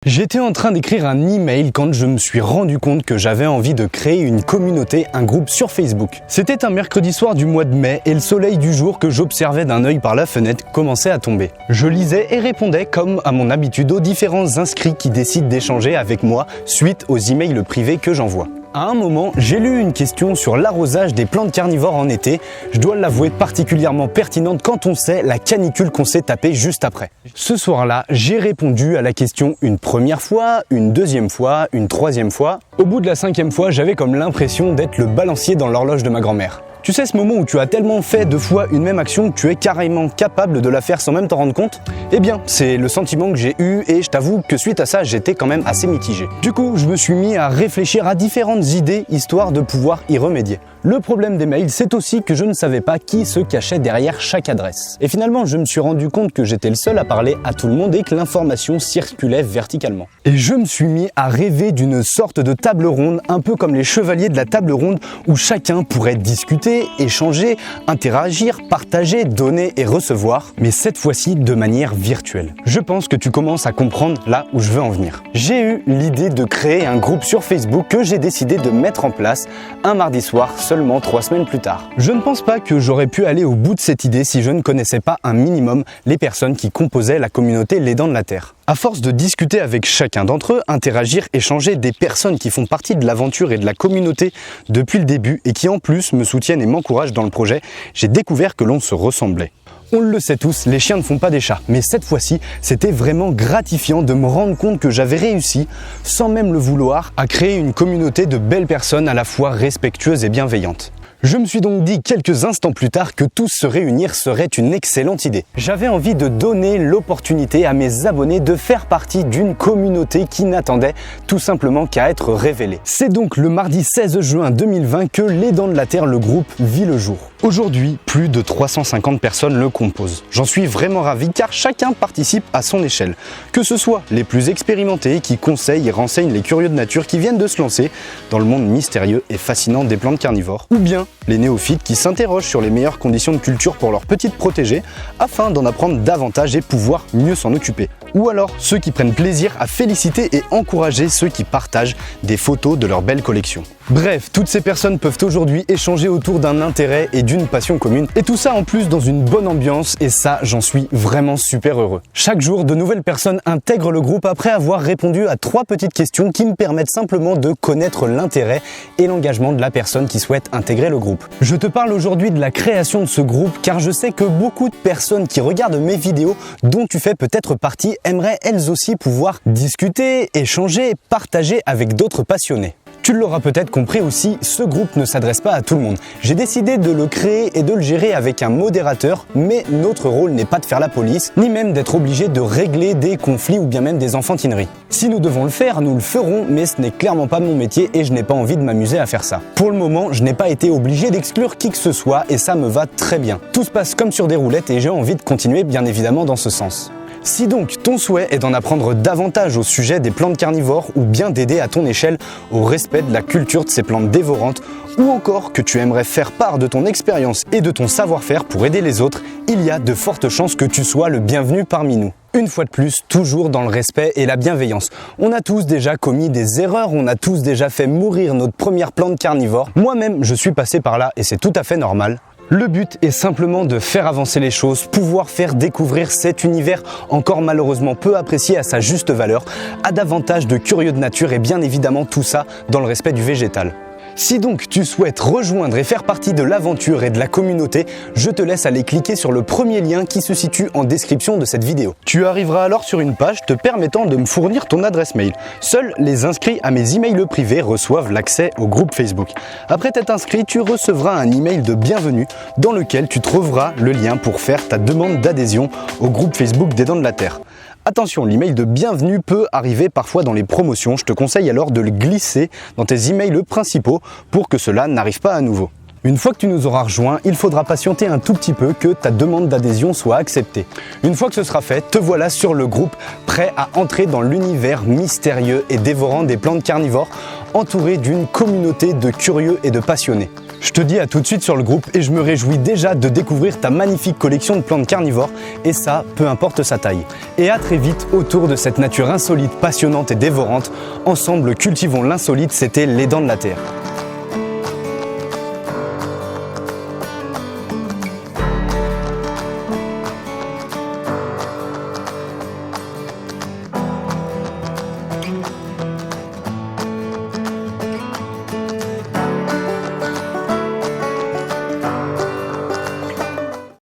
J'étais en train d'écrire un email quand je me suis rendu compte que j'avais envie de créer une communauté, un groupe sur Facebook. C'était un mercredi soir du mois de mai et le soleil du jour que j'observais d'un œil par la fenêtre commençait à tomber. Je lisais et répondais comme à mon habitude aux différents inscrits qui décident d'échanger avec moi suite aux emails privés que j'envoie. À un moment, j'ai lu une question sur l'arrosage des plantes carnivores en été. Je dois l'avouer, particulièrement pertinente quand on sait la canicule qu'on s'est tapée juste après. Ce soir-là, j'ai répondu à la question une première fois, une deuxième fois, une troisième fois. Au bout de la 5e fois, j'avais comme l'impression d'être le balancier dans l'horloge de ma grand-mère. Tu sais ce moment où tu as tellement fait 2 fois une même action que tu es carrément capable de la faire sans même t'en rendre compte? Eh bien, c'est le sentiment que j'ai eu et je t'avoue que suite à ça, j'étais quand même assez mitigé. Du coup, je me suis mis à réfléchir à différentes idées histoire de pouvoir y remédier. Le problème des mails, c'est aussi que je ne savais pas qui se cachait derrière chaque adresse. Et finalement, je me suis rendu compte que j'étais le seul à parler à tout le monde et que l'information circulait verticalement. Et je me suis mis à rêver d'une sorte de table ronde, un peu comme les chevaliers de la table ronde, où chacun pourrait discuter, échanger, interagir, partager, donner et recevoir, mais cette fois-ci de manière virtuelle. Je pense que tu commences à comprendre là où je veux en venir. J'ai eu l'idée de créer un groupe sur Facebook que j'ai décidé de mettre en place un mardi soir, seulement 3 semaines plus tard. Je ne pense pas que j'aurais pu aller au bout de cette idée si je ne connaissais pas un minimum les personnes qui composaient la communauté Les Dents de la Terre. À force de discuter avec chacun d'entre eux, interagir, échanger, des personnes qui font partie de l'aventure et de la communauté depuis le début et qui en plus me soutiennent et m'encouragent dans le projet, j'ai découvert que l'on se ressemblait. On le sait tous, les chiens ne font pas des chats, mais cette fois-ci, c'était vraiment gratifiant de me rendre compte que j'avais réussi, sans même le vouloir, à créer une communauté de belles personnes à la fois respectueuses et bienveillantes. Je me suis donc dit quelques instants plus tard que tous se réunir serait une excellente idée. J'avais envie de donner l'opportunité à mes abonnés de faire partie d'une communauté qui n'attendait tout simplement qu'à être révélée. C'est donc le mardi 16 juin 2020 que Les Dents de la Terre, le groupe, vit le jour. Aujourd'hui, plus de 350 personnes le composent. J'en suis vraiment ravi car chacun participe à son échelle. Que ce soit les plus expérimentés qui conseillent et renseignent les curieux de nature qui viennent de se lancer dans le monde mystérieux et fascinant des plantes carnivores, ou bien les néophytes qui s'interrogent sur les meilleures conditions de culture pour leurs petites protégées afin d'en apprendre davantage et pouvoir mieux s'en occuper. Ou alors ceux qui prennent plaisir à féliciter et encourager ceux qui partagent des photos de leur belle collection. Bref, toutes ces personnes peuvent aujourd'hui échanger autour d'un intérêt et d'une passion commune, et tout ça en plus dans une bonne ambiance, et ça, j'en suis vraiment super heureux. Chaque jour, de nouvelles personnes intègrent le groupe après avoir répondu à 3 petites questions qui me permettent simplement de connaître l'intérêt et l'engagement de la personne qui souhaite intégrer le groupe. Je te parle aujourd'hui de la création de ce groupe car je sais que beaucoup de personnes qui regardent mes vidéos, dont tu fais peut-être partie, aimeraient elles aussi pouvoir discuter, échanger, partager avec d'autres passionnés. Tu l'auras peut-être compris aussi, ce groupe ne s'adresse pas à tout le monde. J'ai décidé de le créer et de le gérer avec un modérateur, mais notre rôle n'est pas de faire la police, ni même d'être obligé de régler des conflits ou bien même des enfantineries. Si nous devons le faire, nous le ferons, mais ce n'est clairement pas mon métier et je n'ai pas envie de m'amuser à faire ça. Pour le moment, je n'ai pas été obligé d'exclure qui que ce soit et ça me va très bien. Tout se passe comme sur des roulettes et j'ai envie de continuer bien évidemment dans ce sens. Si donc ton souhait est d'en apprendre davantage au sujet des plantes carnivores ou bien d'aider à ton échelle au respect de la culture de ces plantes dévorantes, ou encore que tu aimerais faire part de ton expérience et de ton savoir-faire pour aider les autres, il y a de fortes chances que tu sois le bienvenu parmi nous. Une fois de plus, toujours dans le respect et la bienveillance. On a tous déjà commis des erreurs, on a tous déjà fait mourir notre première plante carnivore. Moi-même, je suis passé par là et c'est tout à fait normal. Le but est simplement de faire avancer les choses, pouvoir faire découvrir cet univers encore malheureusement peu apprécié à sa juste valeur, à davantage de curieux de nature et bien évidemment tout ça dans le respect du végétal. Si donc tu souhaites rejoindre et faire partie de l'aventure et de la communauté, je te laisse aller cliquer sur le premier lien qui se situe en description de cette vidéo. Tu arriveras alors sur une page te permettant de me fournir ton adresse mail. Seuls les inscrits à mes emails privés reçoivent l'accès au groupe Facebook. Après t'être inscrit, tu recevras un email de bienvenue dans lequel tu trouveras le lien pour faire ta demande d'adhésion au groupe Facebook des Dents de la Terre. Attention, l'email de bienvenue peut arriver parfois dans les promotions, je te conseille alors de le glisser dans tes emails principaux pour que cela n'arrive pas à nouveau. Une fois que tu nous auras rejoints, il faudra patienter un tout petit peu que ta demande d'adhésion soit acceptée. Une fois que ce sera fait, te voilà sur le groupe, prêt à entrer dans l'univers mystérieux et dévorant des plantes carnivores, entouré d'une communauté de curieux et de passionnés. Je te dis à tout de suite sur le groupe et je me réjouis déjà de découvrir ta magnifique collection de plantes carnivores, et ça, peu importe sa taille. Et à très vite autour de cette nature insolite, passionnante et dévorante. Ensemble, cultivons l'insolite, c'était Les Dents de la Terre.